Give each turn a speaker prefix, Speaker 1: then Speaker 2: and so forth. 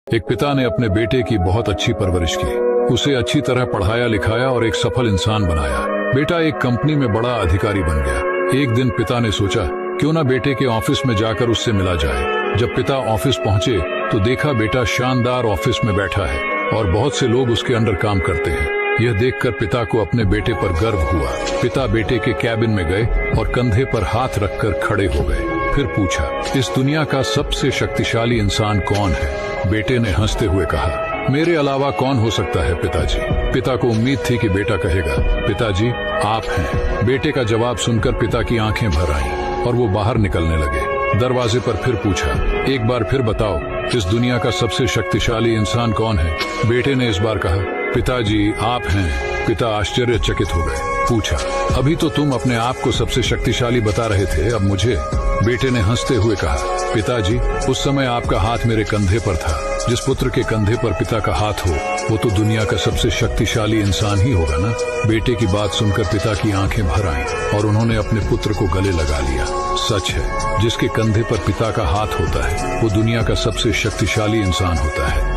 Speaker 1: एक पिता ने अपने बेटे की बहुत अच्छी परवरिश की, उसे अच्छी तरह पढ़ाया लिखाया और एक सफल इंसान बनाया। बेटा एक कंपनी में बड़ा अधिकारी बन गया। एक दिन पिता ने सोचा क्यों ना बेटे के ऑफिस में जाकर उससे मिला जाए। जब पिता ऑफिस पहुंचे तो देखा बेटा शानदार ऑफिस में बैठा है और बहुत से लोग उसके अंडर काम करते हैं। यह देखकर पिता को अपने बेटे पर गर्व हुआ। पिता बेटे के कैबिन में गए और कंधे पर हाथ रखकर खड़े हो गए। फिर पूछा, इस दुनिया का सबसे शक्तिशाली इंसान कौन है? बेटे ने हंसते हुए कहा, मेरे अलावा कौन हो सकता है पिताजी। पिता को उम्मीद थी कि बेटा कहेगा, पिताजी आप हैं। बेटे का जवाब सुनकर पिता की आंखें भर आईं और वो बाहर निकलने लगे। दरवाजे पर फिर पूछा, एक बार फिर बताओ, इस दुनिया का सबसे शक्तिशाली इंसान कौन है? बेटे ने इस बार कहा, पिताजी आप हैं। पिता आश्चर्यचकित हो गए। पूछा, अभी तो तुम अपने आप को सबसे शक्तिशाली बता रहे थे, अब मुझे? बेटे ने हंसते हुए कहा, पिताजी उस समय आपका हाथ मेरे कंधे पर था। जिस पुत्र के कंधे पर पिता का हाथ हो वो तो दुनिया का सबसे शक्तिशाली इंसान ही होगा ना। बेटे की बात सुनकर पिता की आंखें भर आईं और उन्होंने अपने पुत्र को गले लगा लिया। सच है, जिसके कंधे पर पिता का हाथ होता है वो दुनिया का सबसे शक्तिशाली इंसान होता है।